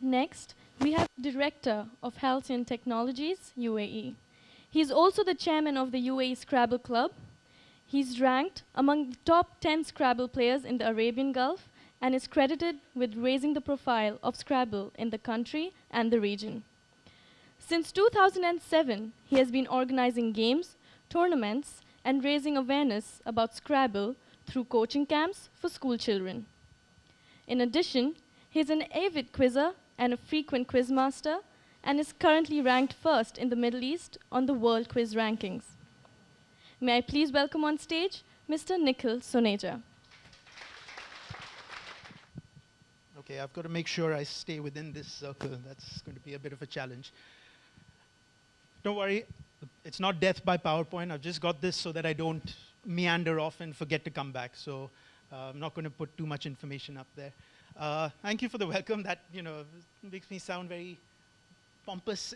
Next, we have Director of Halcyon Technologies, UAE. He's also the chairman of the UAE Scrabble Club. He's ranked among the top 10 Scrabble players in the Arabian Gulf and is credited with raising the profile of Scrabble in the country and the region. Since 2007, he has been organizing games, tournaments, and raising awareness about Scrabble through coaching camps for school children. In addition, he is an avid quizzer and a frequent quizmaster and is currently ranked first in the Middle East on the World Quiz Rankings. May I please welcome on stage Mr. Nikhil Soneja. Okay, I've got to make sure I stay within this circle. That's going to be a bit of a challenge. Don't worry, it's not death by PowerPoint. I've just got this so that I don't meander off and forget to come back. So I'm not going to put too much information up there. Thank you for the welcome. That makes me sound very pompous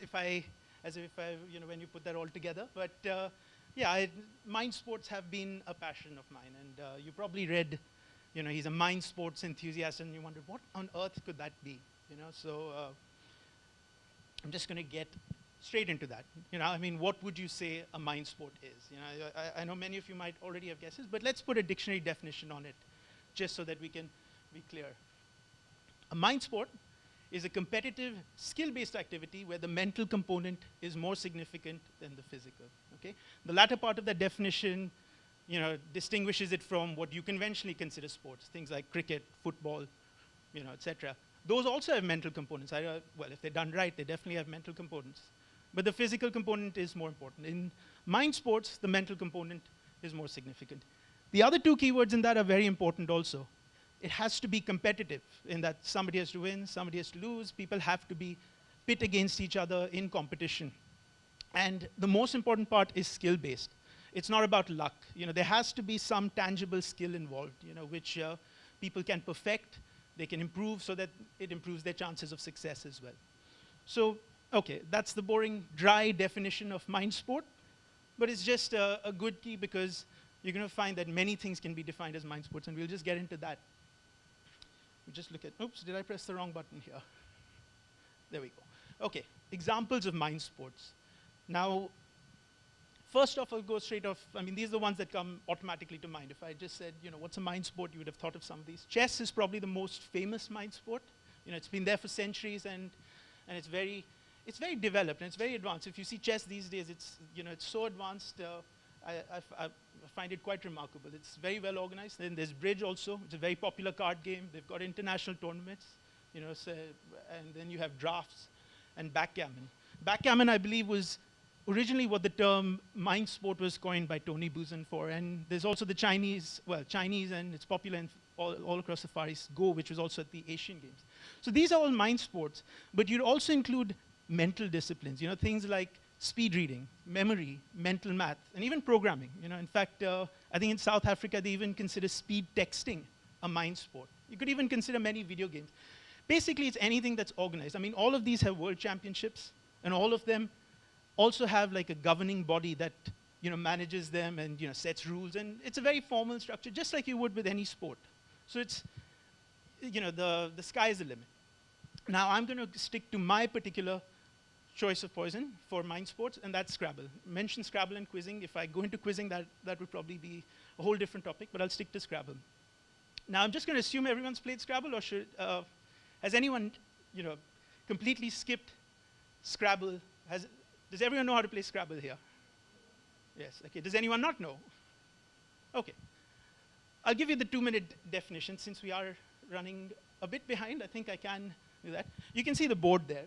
as if I when you put that all together. But yeah, mind sports have been a passion of mine, and you probably read, he's a mind sports enthusiast, and you wondered what on earth could that be, So I'm just going to get straight into that. I mean, what would you say a mind sport is? I know many of you might already have guesses, but let's put a dictionary definition on it, just so that we can be clear. A mind sport is a competitive, skill-based activity where the mental component is more significant than the physical. Okay? The latter part of that definition, distinguishes it from what you conventionally consider sports, things like cricket, football, etc. Those also have mental components. Well, if they're done right, they definitely have mental components. But the physical component is more important. In mind sports, the mental component is more significant. The other two keywords in that are very important also. It has to be competitive in that somebody has to win, somebody has to lose. People have to be pit against each other in competition. And the most important part is skill-based. It's not about luck. There has to be some tangible skill involved, which people can perfect, they can improve so that it improves their chances of success as well. So, okay, that's the boring, dry definition of mind sport. But it's just a good key because you're going to find that many things can be defined as mind sports, and we'll just get into that. We just look at, oops, did I press the wrong button here? There we go. Okay, examples of mind sports. Now, first off, I'll go straight off. I mean, these are the ones that come automatically to mind. If I just said, what's a mind sport, you would have thought of some of these. Chess is probably the most famous mind sport. It's been there for centuries, and it's very developed, and it's very advanced. If you see chess these days, it's so advanced. I find it quite remarkable. It's very well organized. Then there's bridge also. It's a very popular card game. They've got international tournaments, and then you have drafts and backgammon. Backgammon, I believe, was originally what the term mind sport was coined by Tony Buzan for. And there's also the Chinese, and it's popular in all across the Far East, Go, which was also at the Asian Games. So these are all mind sports, but you'd also include mental disciplines, things like speed reading, memory, mental math, and even programming. In fact, I think in South Africa, they even consider speed texting a mind sport. You could even consider many video games. Basically, it's anything that's organized. I mean, all of these have world championships, and all of them also have like a governing body that manages them and sets rules, and it's a very formal structure, just like you would with any sport. So it's the sky is the limit. Now I'm going to stick to my particular choice of poison for mind sports, and that's Scrabble. Mention Scrabble and quizzing. If I go into quizzing, that would probably be a whole different topic, but I'll stick to Scrabble. Now I'm just going to assume everyone's played Scrabble, or has anyone completely skipped Scrabble? Does everyone know how to play Scrabble here? Yes, okay. Does anyone not know? Okay. I'll give you the 2-minute definition since we are running a bit behind. I think I can do that. You can see the board there.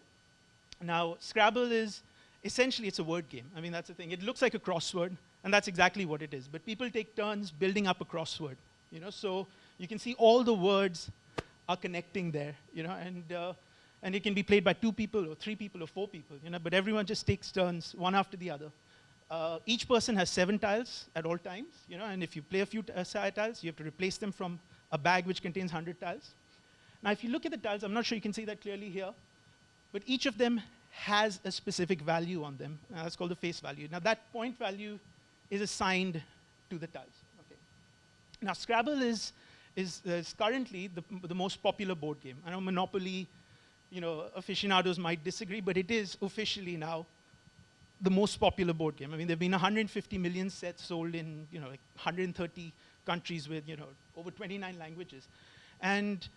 Now, Scrabble is essentially, it's a word game. I mean, that's the thing. It looks like a crossword, and that's exactly what it is. But people take turns building up a crossword. So you can see all the words are connecting there. And it can be played by 2 people or 3 people or 4 people, but everyone just takes turns, one after the other. Each person has 7 tiles at all times, and if you play a few tiles, you have to replace them from a bag which contains 100 tiles. Now, if you look at the tiles, I'm not sure you can see that clearly here, but each of them has a specific value on them. That's called the face value. Now, that point value is assigned to the tiles. Okay. Now, Scrabble is currently the most popular board game. I know Monopoly, aficionados might disagree, but it is officially now the most popular board game. I mean, there have been 150 million sets sold in, like 130 countries with, over 29 languages. And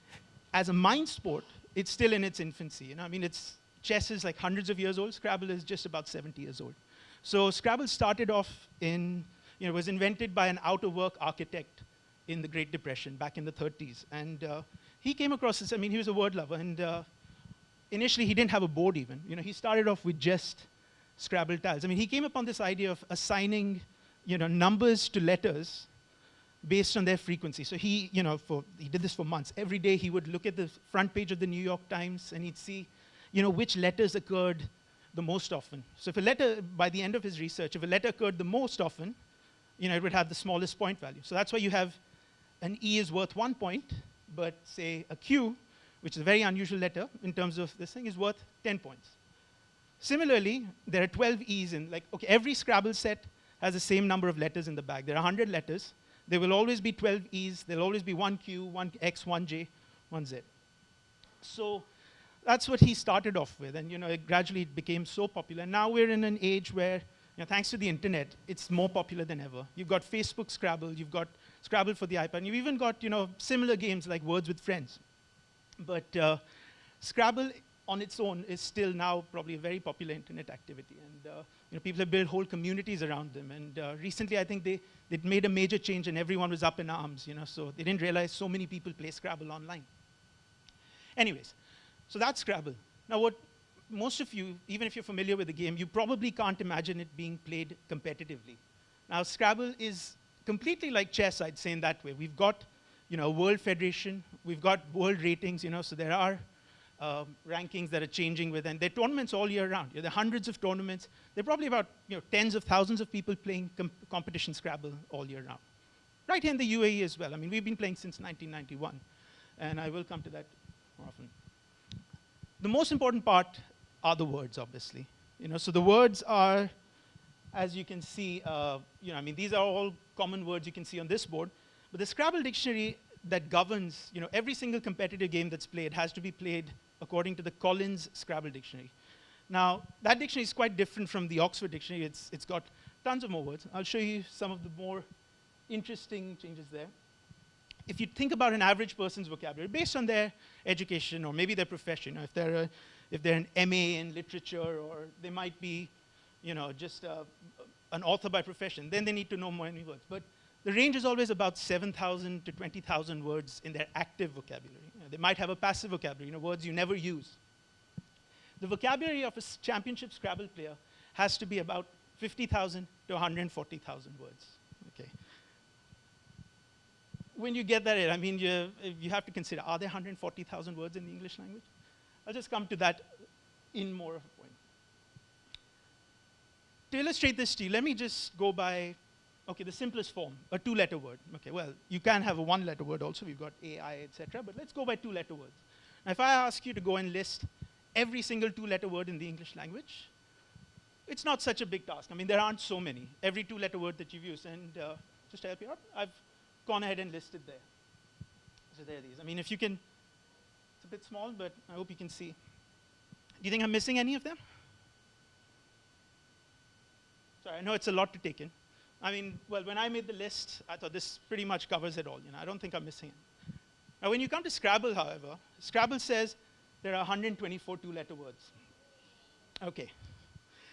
as a mind sport, it's still in its infancy. I mean, chess is like hundreds of years old. Scrabble is just about 70 years old. So Scrabble started off was invented by an out-of-work architect in the Great Depression back in the 30s. And he came across this. I mean, he was a word lover. And initially, he didn't have a board even. He started off with just Scrabble tiles. I mean, he came upon this idea of assigning, numbers to letters based on their frequency. So he did this for months. Every day he would look at the front page of the New York Times and he'd see, which letters occurred the most often. So if a letter, by the end of his research, if a letter occurred the most often, it would have the smallest point value. So that's why you have an E is worth 1 point, but say a Q, which is a very unusual letter in terms of this thing, is worth 10 points. Similarly, there are 12 E's in, every Scrabble set has the same number of letters in the back. There are 100 letters. There will always be 12 E's. There'll always be 1 Q, 1 X, 1 J, 1 Z. So that's what he started off with. And, it gradually became so popular. And now we're in an age where, thanks to the internet, it's more popular than ever. You've got Facebook Scrabble. You've got Scrabble for the iPad. And you've even got, similar games like Words with Friends. But Scrabble on its own is still now probably a very popular internet activity. And people have built whole communities around them. And recently, I think they made a major change and everyone was up in arms. So they didn't realize so many people play Scrabble online. Anyways, so that's Scrabble. Now what most of you, even if you're familiar with the game, you probably can't imagine it being played competitively. Now Scrabble is completely like chess, I'd say, in that way. We've got a world federation, we've got world ratings, so there are rankings that are changing with, and there are tournaments all year round. There are hundreds of tournaments. There are probably about tens of thousands of people playing competition Scrabble all year round. Right here in the UAE as well. I mean, we've been playing since 1991, and I will come to that more often. The most important part are the words, obviously. So the words are, as you can see, these are all common words you can see on this board. But the Scrabble Dictionary that governs, every single competitive game that's played has to be played according to the Collins Scrabble Dictionary. Now, that dictionary is quite different from the Oxford Dictionary. It's got tons of more words. I'll show you some of the more interesting changes there. If you think about an average person's vocabulary, based on their education or maybe their profession, if they're an MA in literature, or they might be, just an author by profession, then they need to know more many words. But the range is always about 7,000 to 20,000 words in their active vocabulary. They might have a passive vocabulary, words you never use. The vocabulary of a championship Scrabble player has to be about 50,000 to 140,000 words. Okay. When you get that in, I mean, you have to consider, are there 140,000 words in the English language? I'll just come to that in more of a point. To illustrate this to you, let me just go by, the simplest form, a 2-letter word. Okay, well, you can have a 1-letter word also. We've got AI, etc. But let's go by 2-letter words. Now, if I ask you to go and list every single 2-letter word in the English language, it's not such a big task. I mean, there aren't so many. Every 2-letter word that you've used. And just to help you out, I've gone ahead and listed there. So there it is. I mean, if you can, it's a bit small, but I hope you can see. Do you think I'm missing any of them? Sorry, I know it's a lot to take in. I mean, well, when I made the list, I thought this pretty much covers it all. I don't think I'm missing it. Now, when you come to Scrabble, however, Scrabble says there are 124 2-letter words. Okay.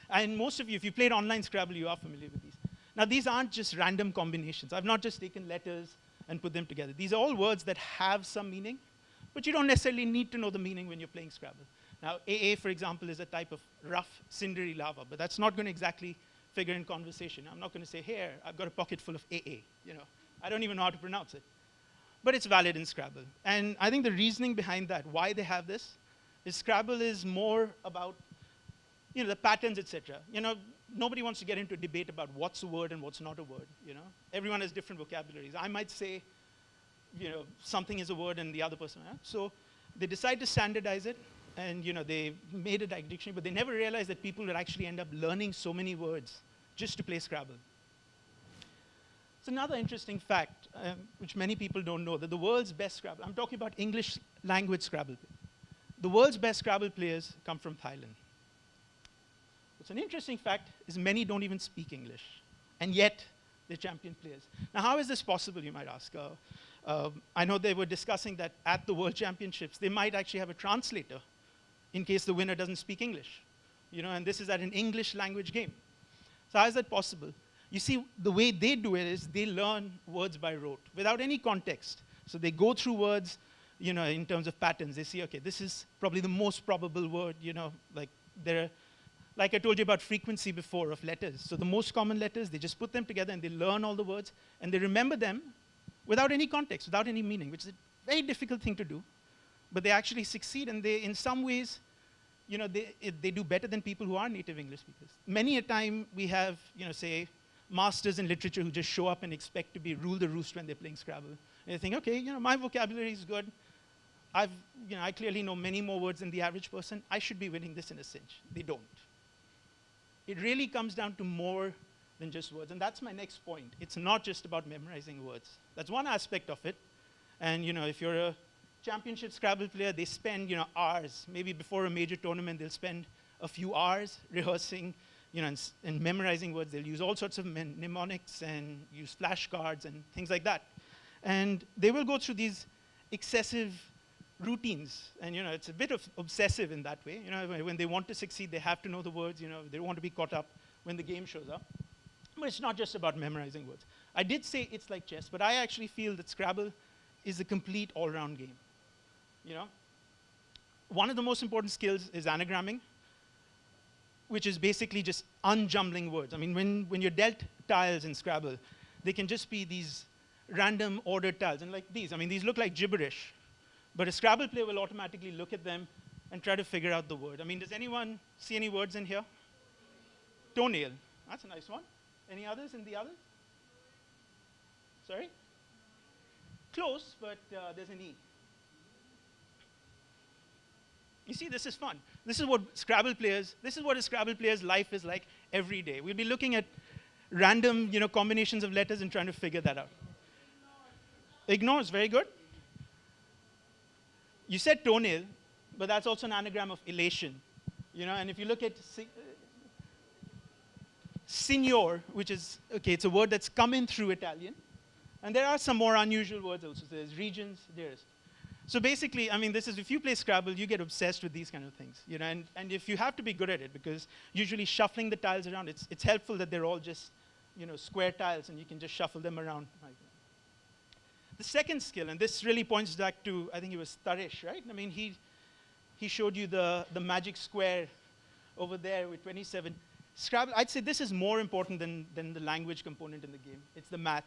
And most of you, if you played online Scrabble, you are familiar with these. Now, these aren't just random combinations. I've not just taken letters and put them together. These are all words that have some meaning, but you don't necessarily need to know the meaning when you're playing Scrabble. Now, AA, for example, is a type of rough, cindery lava, but that's not going to exactly figure in conversation. I'm not going to say, here, I've got a pocket full of AA. I don't even know how to pronounce it. But it's valid in Scrabble. And I think the reasoning behind that, why they have this, is Scrabble is more about the patterns, etc. Nobody wants to get into a debate about what's a word and what's not a word. Everyone has different vocabularies. I might say, something is a word and the other person. So they decide to standardize it, and they made a dictionary, but they never realized that people would actually end up learning so many words just to play Scrabble. It's another interesting fact, which many people don't know, that the world's best Scrabble, I'm talking about English language Scrabble, the world's best Scrabble players come from Thailand. What's an interesting fact is many don't even speak English, and yet they're champion players. Now, how is this possible, you might ask? I know they were discussing that at the World Championships, they might actually have a translator in case the winner doesn't speak English. And this is at an English language game. So how is that possible? You see, the way they do it is they learn words by rote without any context. So they go through words, in terms of patterns. They see, okay, this is probably the most probable word, like I told you about frequency before of letters. So the most common letters, they just put them together and they learn all the words and they remember them without any context, without any meaning, which is a very difficult thing to do. But they actually succeed, and they, in some ways, they do better than people who are native English speakers. Many a time we have, say, masters in literature who just show up and expect to rule the roost when they're playing Scrabble. And they think, okay, my vocabulary is good. I clearly know many more words than the average person. I should be winning this in a cinch. They don't. It really comes down to more than just words. And that's my next point. It's not just about memorizing words. That's one aspect of it. And if you're a championship Scrabble player, they spend hours. Maybe before a major tournament, they'll spend a few hours rehearsing and memorizing words. They'll use all sorts of mnemonics and use flashcards and things like that. And they will go through these excessive routines. And it's a bit of obsessive in that way. When they want to succeed, they have to know the words. They don't want to be caught up when the game shows up. But it's not just about memorizing words. I did say it's like chess, but I actually feel that Scrabble is a complete all-round game. One of the most important skills is anagramming, which is basically just unjumbling words. I mean, when you're dealt tiles in Scrabble, they can just be these random ordered tiles. And like these, these look like gibberish. But a Scrabble player will automatically look at them and try to figure out the word. Does anyone see any words in here? Toenail. That's a nice one. Any others in the others? Sorry? Close, but there's an E. You see, this is fun. This is what a Scrabble player's life is like every day. We'll be looking at random, combinations of letters and trying to figure that out. Ignores, very good. You said toenail, but that's also an anagram of elation. And if you look at signor, which is, okay, it's a word that's come in through Italian. And there are some more unusual words also. There's regions, there's. So basically, this is, if you play Scrabble, you get obsessed with these kind of things. And if you have to be good at it, because usually shuffling the tiles around, it's helpful that they're all just, square tiles, and you can just shuffle them around. The second skill, and this really points back to, I think it was Taresh, right? He showed you the magic square over there with 27. Scrabble, I'd say this is more important than the language component in the game. It's the math,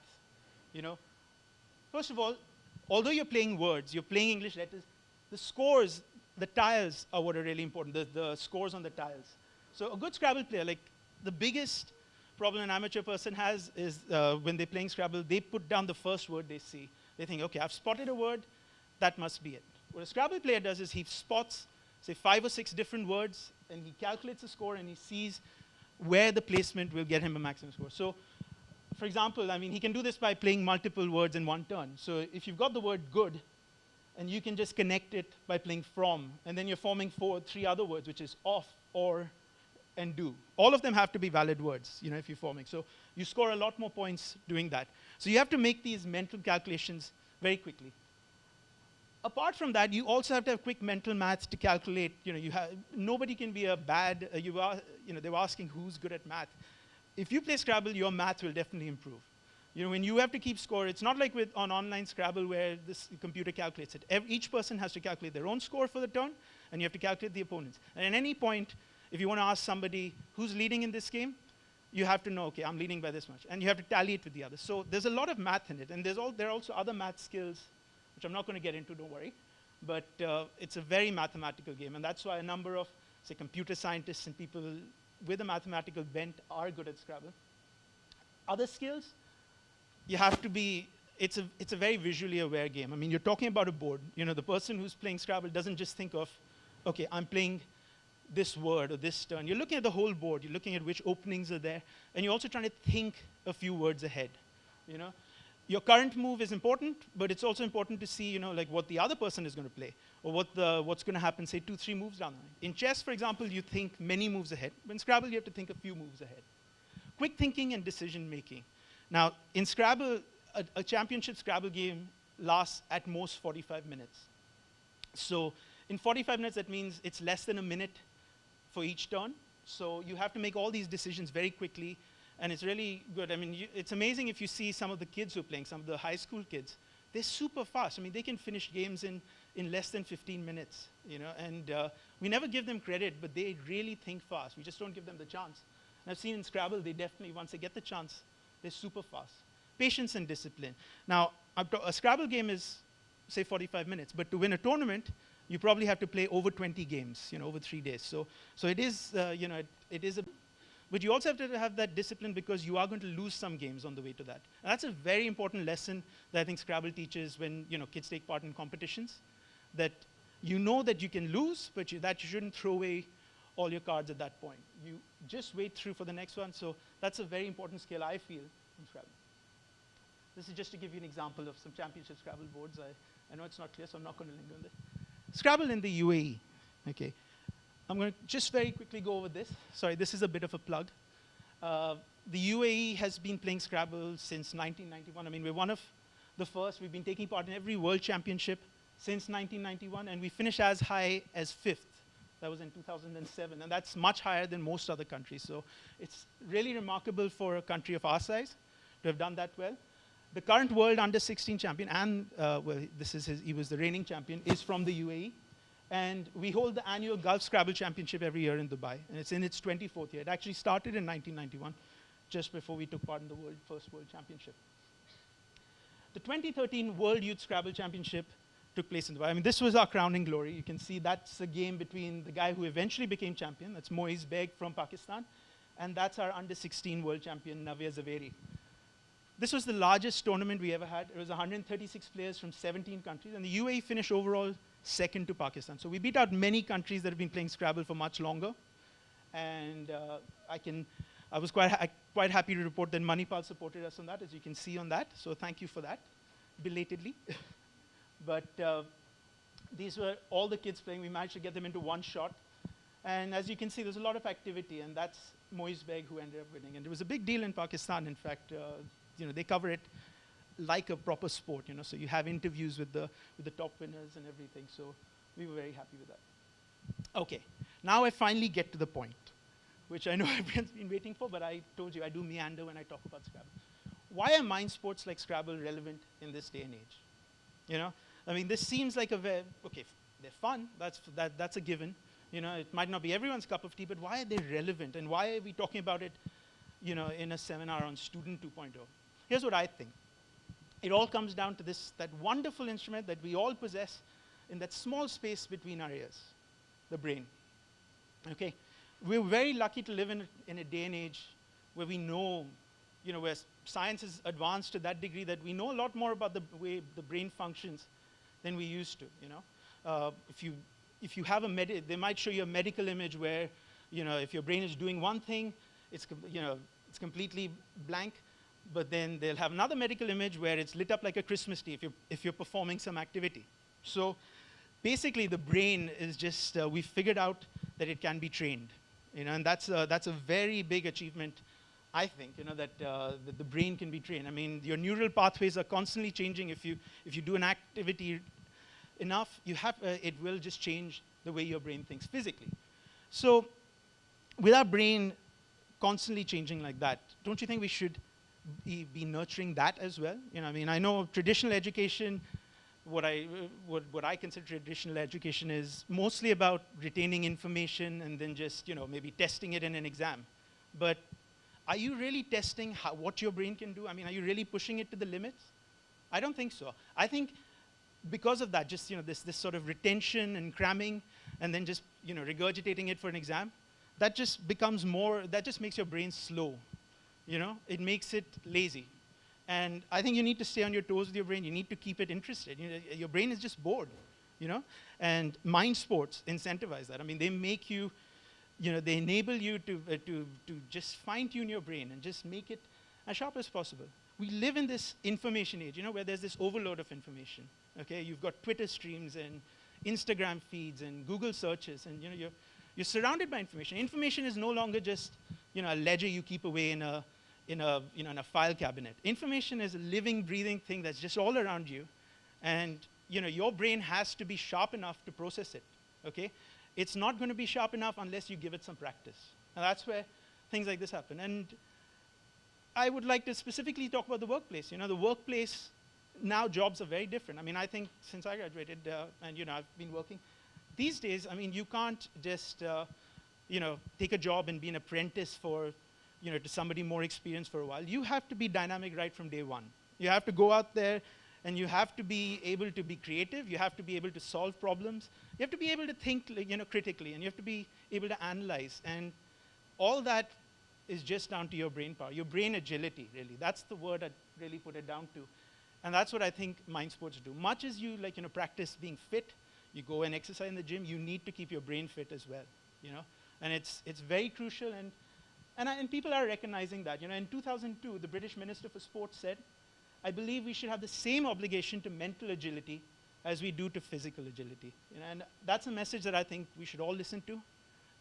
First of all, although you're playing words, you're playing English letters, the scores, the tiles are what are really important, the scores on the tiles. So a good Scrabble player, like the biggest problem an amateur person has is when they're playing Scrabble, they put down the first word they see. They think, okay, I've spotted a word, that must be it. What a Scrabble player does is he spots, say, 5 or 6 different words, and he calculates a score, and he sees where the placement will get him a maximum score. So, for example, he can do this by playing multiple words in one turn. So if you've got the word good, and you can just connect it by playing from, and then you're forming 3 other words, which is off, or, and do. All of them have to be valid words, if you're forming. So you score a lot more points doing that. So you have to make these mental calculations very quickly. Apart from that, you also have to have quick mental maths to calculate. Nobody can be a bad, they were asking who's good at math. If you play Scrabble, your math will definitely improve. When you have to keep score, it's not like on online Scrabble where this computer calculates it. Each person has to calculate their own score for the turn, and you have to calculate the opponent's. And at any point, if you want to ask somebody who's leading in this game, you have to know, okay, I'm leading by this much. And you have to tally it with the others. So there's a lot of math in it. And there are also other math skills, which I'm not going to get into, don't worry. But it's a very mathematical game. And that's why a number of, say, computer scientists and people with a mathematical bent are good at Scrabble. Other skills, you have to be, it's a very visually aware game. You're talking about a board. The person who's playing Scrabble doesn't just think of, okay, I'm playing this word or this turn. You're looking at the whole board. You're looking at which openings are there. And you're also trying to think a few words ahead. your current move is important, but it's also important to see, like what the other person is going to play, or what's going to happen, say, 2, 3 moves down the line. In chess, for example, you think many moves ahead. But in Scrabble, you have to think a few moves ahead. Quick thinking and decision making. Now, in Scrabble, a championship Scrabble game lasts at most 45 minutes. So in 45 minutes, that means it's less than a minute for each turn. So you have to make all these decisions very quickly, and it's really good. I mean, it's amazing if you see some of the kids who are playing, some of the high school kids. They're super fast. I mean, they can finish games in less than 15 minutes, and we never give them credit, but they really think fast. We just don't give them the chance. And I've seen in Scrabble, they definitely, once they get the chance, they're super fast. Patience and discipline. Now, a Scrabble game is, say, 45 minutes, but to win a tournament, you probably have to play over 20 games, over 3 days. So it is, it is a, but you also have to have that discipline because you are going to lose some games on the way to that. And that's a very important lesson that I think Scrabble teaches when, kids take part in competitions, that you know that you can lose, but that you shouldn't throw away all your cards at that point. You just wait through for the next one. So that's a very important skill, I feel, in Scrabble. This is just to give you an example of some championship Scrabble boards. I know it's not clear, so I'm not going to linger on this. Scrabble in the UAE. Okay. I'm going to just very quickly go over this. Sorry, this is a bit of a plug. The UAE has been playing Scrabble since 1991. I mean, we're one of the first. We've been taking part in every world championship since 1991, and we finished as high as 5th. That was in 2007, and that's much higher than most other countries. So it's really remarkable for a country of our size to have done that well. The current world under-16 champion, and well, he was the reigning champion, is from the UAE. And we hold the annual Gulf Scrabble Championship every year in Dubai, and it's in its 24th year. It actually started in 1991, just before we took part in the first World Championship. The 2013 World Youth Scrabble Championship took place in Dubai. I mean, this was our crowning glory. You can see that's a game between the guy who eventually became champion, that's Moiz Beg from Pakistan, and that's our under-16 world champion, Navya Zaveri. This was the largest tournament we ever had. It was 136 players from 17 countries, and the UAE finished overall second to Pakistan. So we beat out many countries that have been playing Scrabble for much longer. And I was quite happy to report that Manipal supported us on that, as you can see on that. So thank you for that, belatedly. But these were all the kids playing. We managed to get them into one shot. And as you can see, there's a lot of activity, and that's Moiz Beg who ended up winning. And it was a big deal in Pakistan. In fact, they cover it like a proper sport, so you have interviews with the top winners and everything. So we were very happy with that. Okay, now I finally get to the point, which I know everyone's been waiting for, but I told you I do meander when I talk about Scrabble. Why are mind sports like Scrabble relevant in this day and age? I mean, this seems like okay, they're fun, that's a given. It might not be everyone's cup of tea, but why are they relevant? And why are we talking about it, in a seminar on Student 2.0? Here's what I think. It all comes down to that wonderful instrument that we all possess in that small space between our ears, the brain. Okay? We're very lucky to live in a day and age where we know, where science is advanced to that degree that we know a lot more about the way the brain functions than we used to, If you have they might show you a medical image where, if your brain is doing one thing, it's completely blank. But then they'll have another medical image where it's lit up like a Christmas tree if you're performing some activity. So basically, the brain is just, we figured out that it can be trained. And that's a very big achievement, I think, that the brain can be trained. I mean, your neural pathways are constantly changing. If you do an activity enough, it will just change the way your brain thinks physically. So with our brain constantly changing like that, don't you think we should be nurturing that as well? I mean, I know traditional education, what I consider traditional education is mostly about retaining information and then just, maybe testing it in an exam. But are you really testing what your brain can do? I mean, are you really pushing it to the limits? I don't think so. I think because of that, just, this sort of retention and cramming and then just, regurgitating it for an exam, that just makes your brain slow. It makes it lazy. And I think you need to stay on your toes with your brain. You need to keep it interested. Your brain is just bored, And mind sports incentivize that. I mean, they make you, they enable you to just fine-tune your brain and just make it as sharp as possible. we live in this information age, where there's this overload of information. Okay, you've got Twitter streams and Instagram feeds and Google searches, and you're surrounded by information. Information is no longer just a ledger you keep away in a file cabinet. Information is a living, breathing thing that's just all around you, and your brain has to be sharp enough to process it. Okay, it's not going to be sharp enough unless you give it some practice, and that's where things like this happen. And I would like to specifically talk about the workplace. The workplace, now jobs are very different. I mean, I think since I graduated, and I've been working, these days, I mean, you can't just take a job and be an apprentice for to somebody more experienced for a while. You have to be dynamic right from day one. You have to go out there, and you have to be able to be creative. You have to be able to solve problems. You have to be able to think critically, and you have to be able to analyze. And all that is just down to your brain power, your brain agility, really. That's the word I'd really put it down to. And that's what I think mind sports do. Much as you practice being fit, you go and exercise in the gym, you need to keep your brain fit as well, And it's very crucial, and people are recognizing that. In 2002, the British Minister for Sport said, I believe we should have the same obligation to mental agility as we do to physical agility. And that's a message that I think we should all listen to.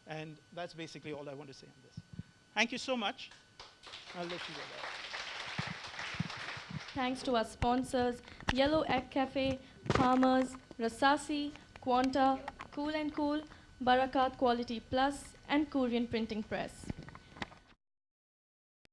And that's basically all I want to say on this. Thank you so much. I'll let you go there. Thanks to our sponsors, Yellow Egg Cafe, Farmers, Rasasi, Quanta, Cool & Cool, Barakat Quality Plus, and Korean Printing Press.